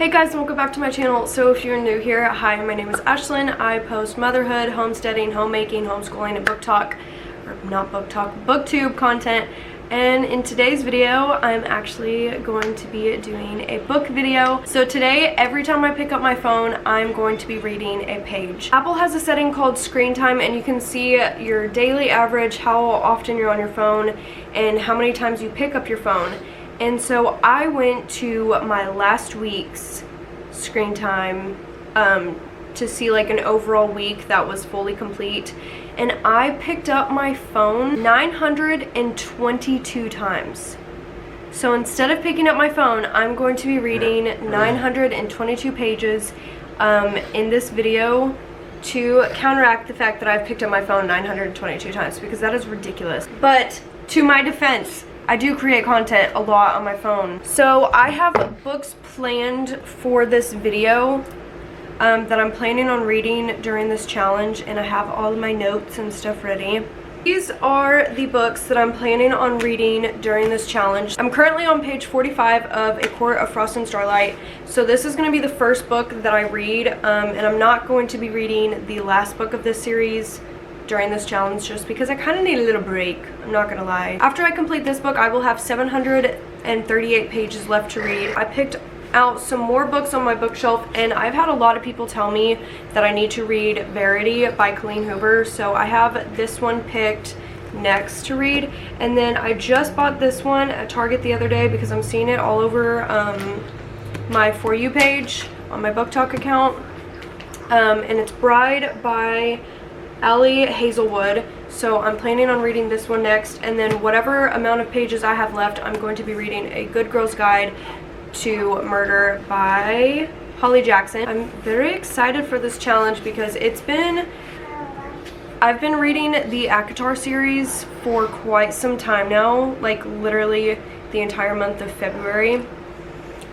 Hey guys, welcome back to my channel. So if you're new here, hi, my name is Ashlyn. I post motherhood, homesteading, homemaking, homeschooling, and Booktok, or not Booktok, Booktube content. And in today's video, I'm actually going to be doing a book video. So today, every time I pick up my phone, I'm going to be reading a page. Apple has a setting called screen time, and you can see your daily average, how often you're on your phone, and how many times you pick up your phone. And so I went to my last week's screen time to see like an overall week that was fully complete. And I picked up my phone 922 times. So instead of picking up my phone, I'm going to be reading 922 pages in this video to counteract the fact that I've picked up my phone 922 times, because that is ridiculous. But to my defense, I do create content a lot on my phone. So I have books planned for this video that I'm planning on reading during this challenge, and I have all of my notes and stuff ready. These are the books that I'm planning on reading during this challenge. I'm currently on page 45 of A Court of Frost and Starlight. So this is going to be the first book that I read, and I'm not going to be reading the last book of this series during this challenge, just because I kind of need a little break, I'm not gonna lie. After I complete this book, I will have 738 pages left to read. I picked out some more books on my bookshelf, and I've had a lot of people tell me that I need to read Verity by Colleen Hoover, so I have this one picked next to read. And then I just bought this one at Target the other day because I'm seeing it all over my For You page on my Booktok account, and it's Bride by Ali Hazelwood. So I'm planning on reading this one next, and then whatever amount of pages I have left, I'm going to be reading A Good Girl's Guide to Murder by Holly Jackson. I'm very excited for this challenge because I've been reading the ACOTAR series for quite some time now, like literally the entire month of February.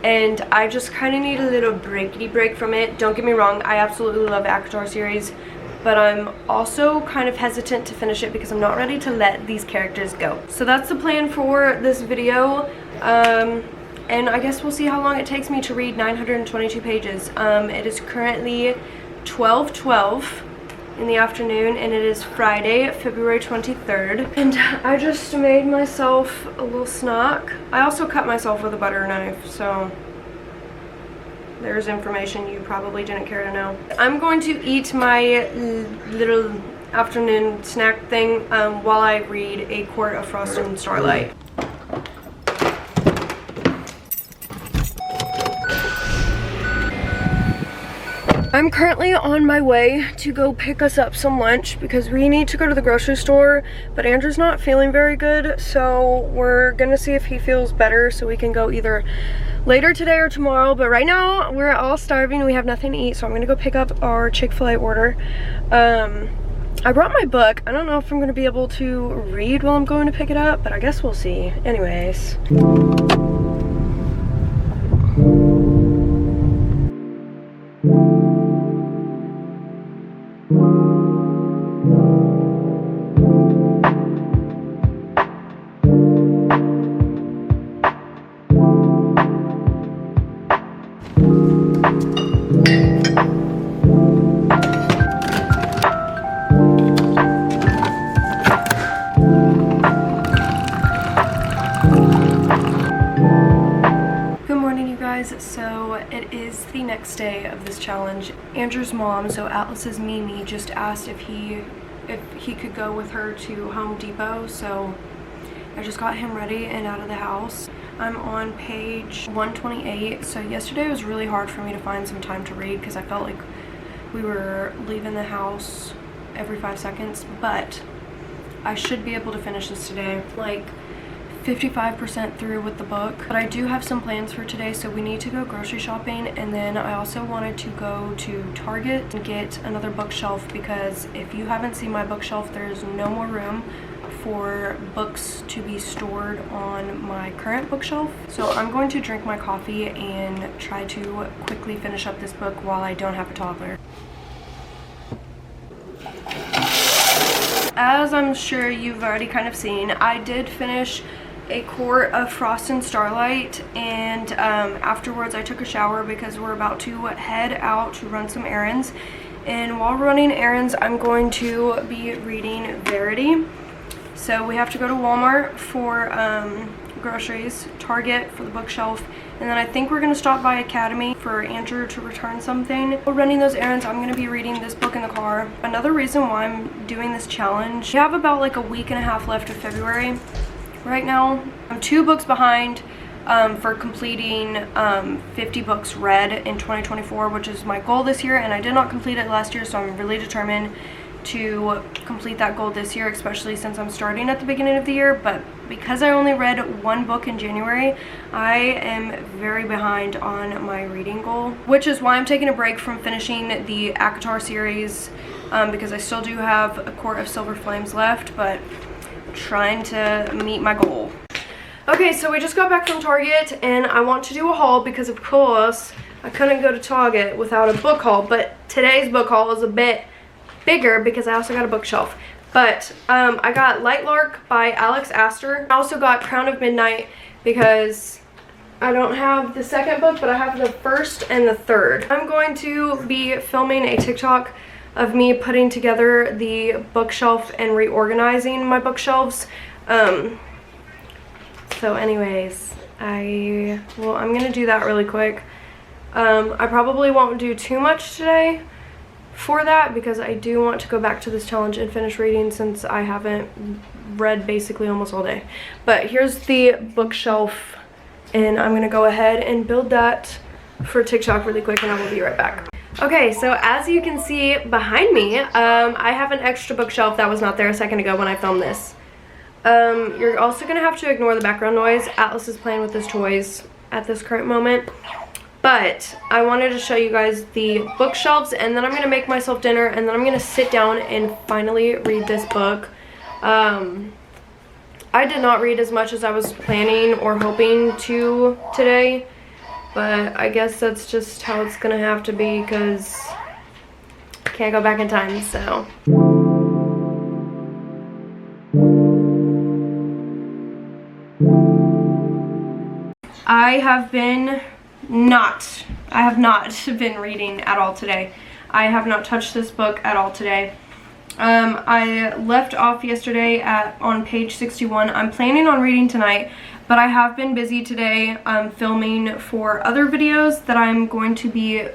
And I just kind of need a little break from it. Don't get me wrong, I absolutely love the ACOTAR series, but I'm also kind of hesitant to finish it because I'm not ready to let these characters go. So that's the plan for this video, and I guess we'll see how long it takes me to read 922 pages. It is currently 12:12 in the afternoon, and it is Friday, February 23rd. And I just made myself a little snack. I also cut myself with a butter knife, so there's information you probably didn't care to know. I'm going to eat my little afternoon snack thing while I read A Court of Frost and Starlight. I'm currently on my way to go pick us up some lunch because we need to go to the grocery store, but Andrew's not feeling very good, so we're gonna see if he feels better so we can go either later today or tomorrow. But right now we're all starving, we have nothing to eat, so I'm gonna go pick up our Chick-fil-A order. I brought my book. I don't know if I'm gonna be able to read while I'm going to pick it up, but I guess we'll see. Anyways. So it is the next day of this challenge. Andrew's mom, so Atlas's Mimi, just asked if he could go with her to Home Depot, so I just got him ready and out of the house. I'm on page 128. So yesterday was really hard for me to find some time to read because I felt like we were leaving the house every 5 seconds, but I should be able to finish this today. Like 55% through with the book. But I do have some plans for today, so we need to go grocery shopping, and then I also wanted to go to Target and get another bookshelf, because if you haven't seen my bookshelf, there's no more room for books to be stored on my current bookshelf. So I'm going to drink my coffee and try to quickly finish up this book while I don't have a toddler. As I'm sure you've already kind of seen, I did finish a quart of Frost and Starlight, and afterwards I took a shower because we're about to head out to run some errands. And while running errands, I'm going to be reading Verity. So we have to go to Walmart for groceries, Target for the bookshelf, and then I think we're going to stop by Academy for Andrew to return something. While running those errands, I'm going to be reading this book in the car. Another reason why I'm doing this challenge, we have about like a week and a half left of February right now. I'm 2 books behind for completing 50 books read in 2024, which is my goal this year, and I did not complete it last year, so I'm really determined to complete that goal this year, especially since I'm starting at the beginning of the year. But because I only read 1 book in January, I am very behind on my reading goal, which is why I'm taking a break from finishing the ACOTAR series, because I still do have a quart of Silver Flames left, but I'm trying to meet my goal. Okay, so we just got back from Target, and I want to do a haul because, of course, I couldn't go to Target without a book haul, but today's book haul is a bit bigger because I also got a bookshelf. But I got Light Lark by Alex Astor. I also got Crown of Midnight because I don't have the second book, but I have the first and the third. I'm going to be filming a TikTok of me putting together the bookshelf and reorganizing my bookshelves. So anyways, I'm gonna do that really quick. I probably won't do too much today for that because I do want to go back to this challenge and finish reading since I haven't read basically almost all day. But here's the bookshelf, and I'm gonna go ahead and build that for TikTok really quick, and I will be right back. Okay, so as you can see behind me, I have an extra bookshelf that was not there a second ago when I filmed this. You're also gonna have to ignore the background noise. Atlas is playing with his toys at this current moment. But I wanted to show you guys the bookshelves, and then I'm going to make myself dinner, and then I'm going to sit down and finally read this book. I did not read as much as I was planning or hoping to today, but I guess that's just how it's going to have to be because I can't go back in time, so. I have not been reading at all today. I have not touched this book at all today. I left off yesterday on page 61. I'm planning on reading tonight, but I have been busy today filming for other videos that I'm going to be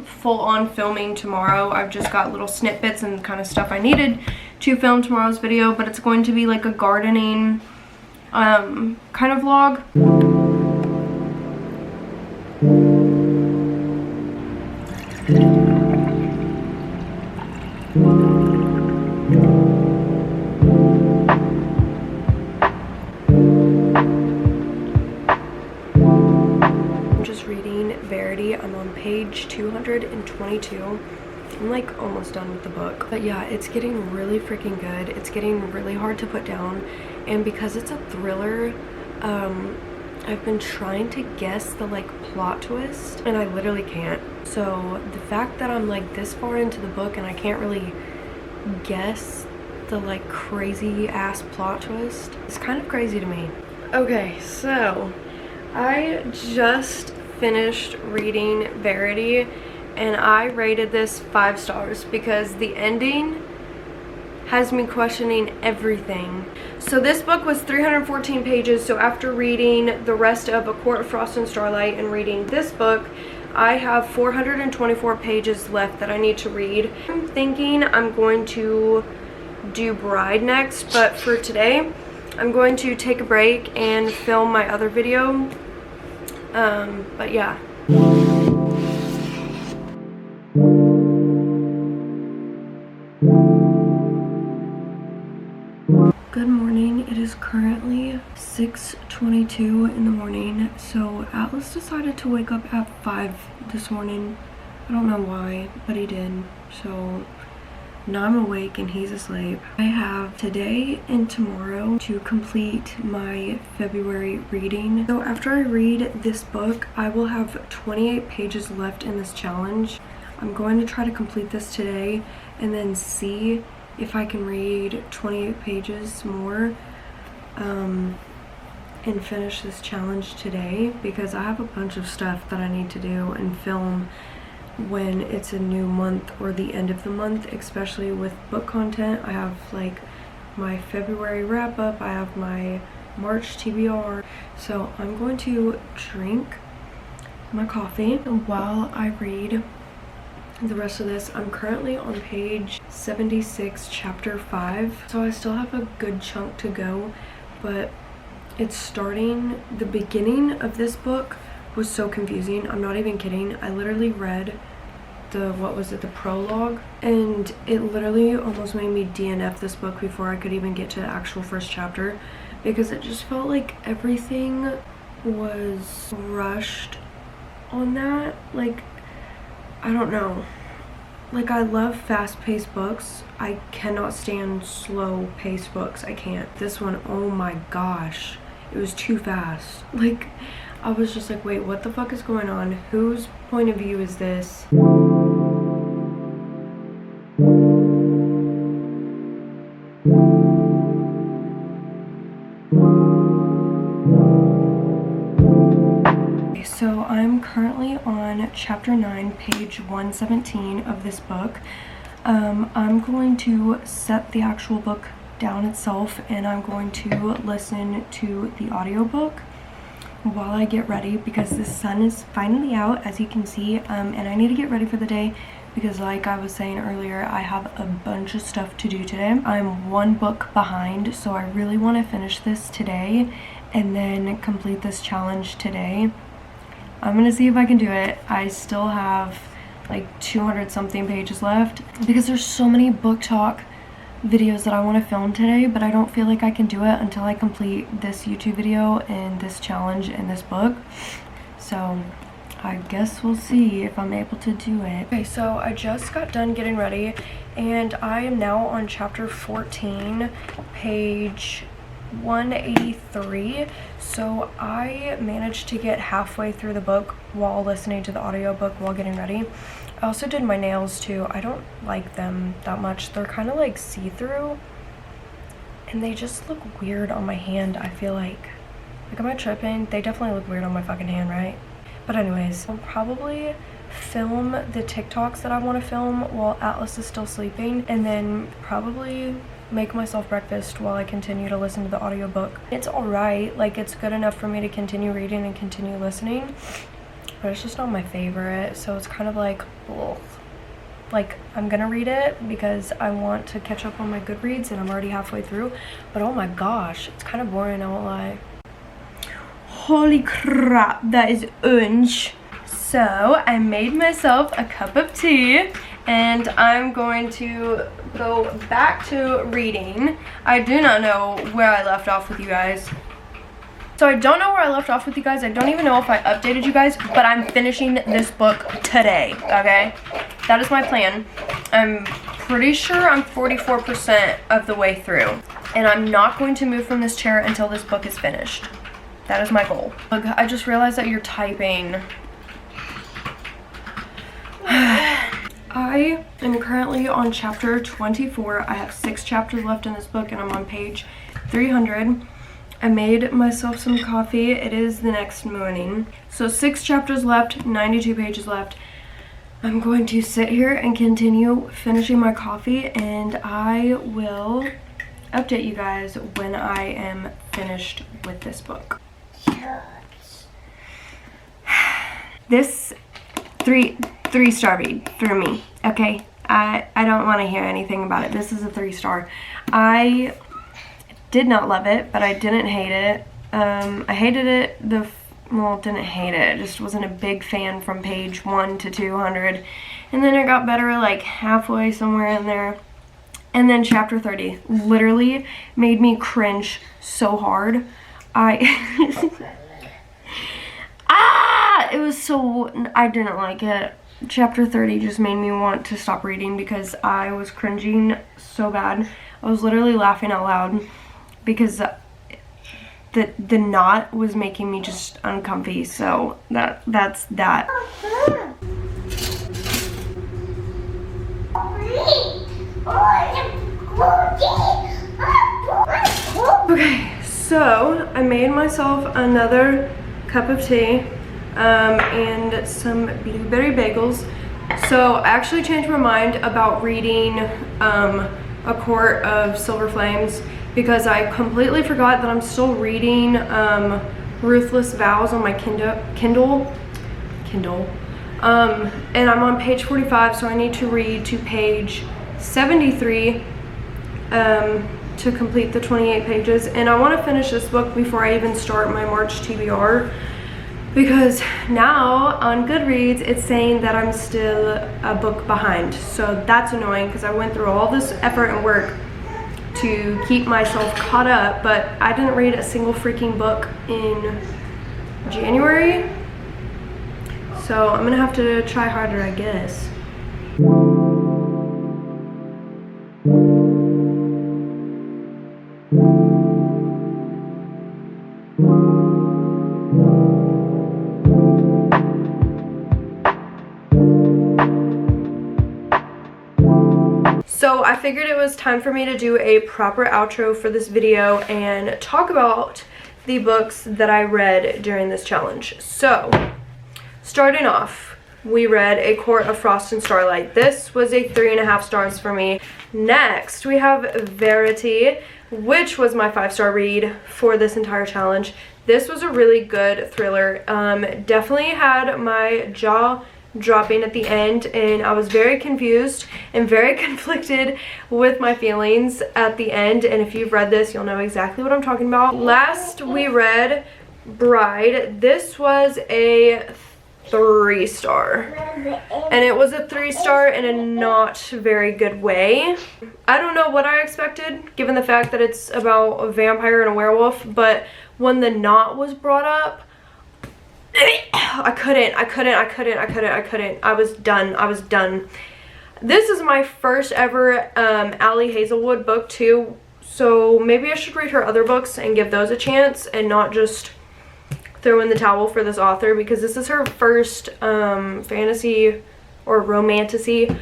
full on filming tomorrow. I've just got little snippets and kind of stuff I needed to film tomorrow's video, but it's going to be like a gardening kind of vlog. I'm just reading Verity. I'm on page 222. I'm like almost done with the book. But yeah, it's getting really freaking good. It's getting really hard to put down. And because it's a thriller, I've been trying to guess the like plot twist, and I literally can't. So the fact that I'm like this far into the book and I can't really guess the like crazy ass plot twist is kind of crazy to me. Okay, so I just finished reading Verity, and I rated this 5 stars because the ending has me questioning everything. So this book was 314 pages, so after reading the rest of A Quart of Frost and Starlight and reading this book, I have 424 pages left that I need to read. I'm thinking I'm going to do Bride next, but for today, I'm going to take a break and film my other video. But yeah. Good morning. It is currently 6:22 in the morning. So Atlas decided to wake up at 5 this morning. I don't know why, but he did. So now I'm awake and he's asleep. I have today and tomorrow to complete my February reading. So after I read this book, I will have 28 pages left in this challenge. I'm going to try to complete this today and then see if I can read 28 pages more. and finish this challenge today because I have a bunch of stuff that I need to do and film when it's a new month or the end of the month, especially with book content. I have like my February wrap up, I have my March TBR. So I'm going to drink my coffee while I read the rest of this. I'm currently on page 76, chapter 5, so I still have a good chunk to go, but it's starting. The beginning of this book was so confusing. I'm not even kidding. I literally read the prologue, and it literally almost made me DNF this book before I could even get to the actual first chapter, because it just felt like everything was rushed on that. Like, I don't know. Like, I love fast-paced books. I cannot stand slow-paced books. I can't. This one, oh my gosh. It was too fast. Like, I was just like, wait, what the fuck is going on? Whose point of view is this? So I'm currently on chapter 9, page 117 of this book. I'm going to set the actual book down itself, and I'm going to listen to the audiobook while I get ready, because the sun is finally out, as you can see, and I need to get ready for the day because, like I was saying earlier, I have a bunch of stuff to do today. I'm one book behind, so I really want to finish this today and then complete this challenge today. I'm gonna see if I can do it. I still have like 200 something pages left because there's so many Booktok videos that I want to film today, but I don't feel like I can do it until I complete this YouTube video and this challenge and this book. So I guess we'll see if I'm able to do it. Okay, so I just got done getting ready and I am now on chapter 14, page 183. So I managed to get halfway through the book while listening to the audiobook while getting ready. I also did my nails too. I don't like them that much. They're kind of like see-through and they just look weird on my hand. I feel like am I tripping? They definitely look weird on my fucking hand, right? But anyways, I'll probably film the TikToks that I want to film while Atlas is still sleeping, and then probably make myself breakfast while I continue to listen to the audiobook. It's alright, like it's good enough for me to continue reading and continue listening, but it's just not my favorite, so it's kind of like, ugh. Like, I'm gonna read it because I want to catch up on my Goodreads and I'm already halfway through, but oh my gosh, it's kind of boring, I won't lie. Holy crap, that is orange. So I made myself a cup of tea and I'm going to go back to reading. I do not know where I left off with you guys. So I don't know where I left off with you guys. I don't even know if I updated you guys, but I'm finishing this book today, okay? That is my plan. I'm pretty sure I'm 44% of the way through, and I'm not going to move from this chair until this book is finished. That is my goal. Look, I just realized that you're typing. I am currently on chapter 24. I have 6 chapters left in this book and I'm on page 300. I made myself some coffee. It is the next morning. So 6 chapters left, 92 pages left. I'm going to sit here and continue finishing my coffee, and I will update you guys when I am finished with this book. This 3-star read for me, okay? I don't want to hear anything about it. This is a 3-star. I did not love it, but I didn't hate it. I hated it, didn't hate it. I just wasn't a big fan from page 1 to 200. And then it got better like halfway somewhere in there. And then chapter 30 literally made me cringe so hard. It was so, I didn't like it. Chapter 30 just made me want to stop reading because I was cringing so bad. I was literally laughing out loud because the knot was making me just uncomfy. So that's that. Okay, So I made myself another cup of tea and some blueberry bagels. So I actually changed my mind about reading A Court of Silver Flames because I completely forgot that I'm still reading Ruthless Vows on my Kindle. And I'm on page 45, so I need to read to page 73 to complete the 28 pages. And I want to finish this book before I even start my March TBR, because now on Goodreads it's saying that I'm still a book behind. So that's annoying because I went through all this effort and work to keep myself caught up, but I didn't read a single freaking book in January. So I'm gonna have to try harder, I guess. So I figured it was time for me to do a proper outro for this video and talk about the books that I read during this challenge. So, starting off, we read A Court of Frost and Starlight. This was a 3.5 stars for me. Next, we have Verity, which was my 5-star read for this entire challenge. This was a really good thriller. Definitely had my jaw dropping at the end, and I was very confused and very conflicted with my feelings at the end, and if you've read this you'll know exactly what I'm talking about. Last, we read Bride. This was a 3-star, and it was a 3-star in a not very good way. I don't know what I expected given the fact that it's about a vampire and a werewolf, but when the knot was brought up, I couldn't. I was done. This is my first ever Allie Hazelwood book too, so maybe I should read her other books and give those a chance and not just throw in the towel for this author, because this is her first fantasy or romantasy,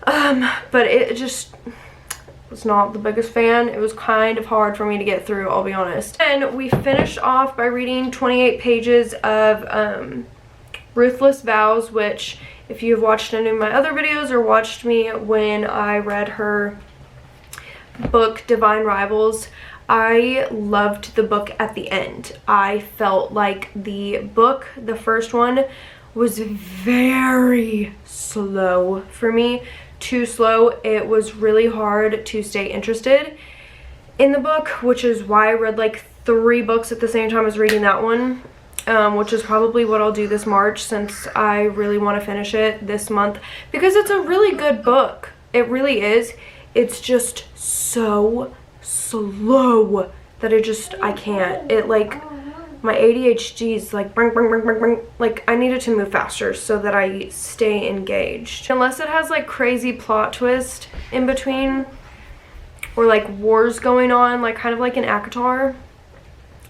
but it just was not the biggest fan. It was kind of hard for me to get through, I'll be honest. And we finished off by reading 28 pages of Ruthless Vows, which if you've watched any of my other videos or watched me when I read her book Divine Rivals, I loved the book at the end. I felt like the book, the first one, was very slow for me. Too slow. It was really hard to stay interested in the book, which is why I read like 3 books at the same time as reading that one, which is probably what I'll do this March, since I really want to finish it this month, because it's a really good book. It really is. It's just so slow that I can't. It like, my ADHD is like bring. Like, I need it to move faster so that I stay engaged. Unless it has like crazy plot twist in between, or like wars going on, like kind of like in ACOTAR.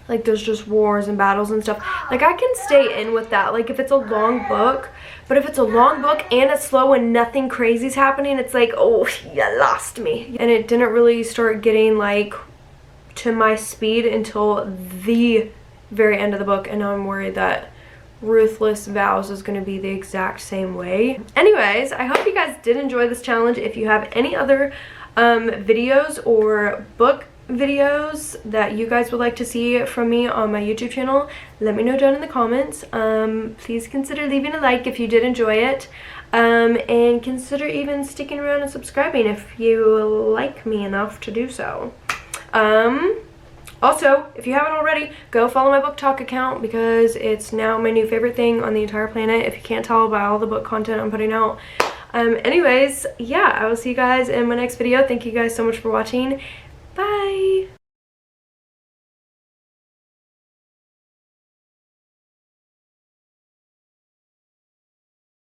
Like there's just wars and battles and stuff. Like I can stay in with that, like if it's a long book. But if it's a long book and it's slow and nothing crazy's happening, it's like, oh, you lost me. And it didn't really start getting like to my speed until the very end of the book, and now I'm worried that Ruthless Vows is going to be the exact same way. Anyways, I hope you guys did enjoy this challenge. If you have any other videos or book videos that you guys would like to see from me on my YouTube channel, let me know down in the comments. Please consider leaving a like if you did enjoy it, and consider even sticking around and subscribing if you like me enough to do so. Also, if you haven't already, go follow my Booktok account, because it's now my new favorite thing on the entire planet, if you can't tell by all the book content I'm putting out. Anyways, yeah, I will see you guys in my next video. Thank you guys so much for watching. Bye!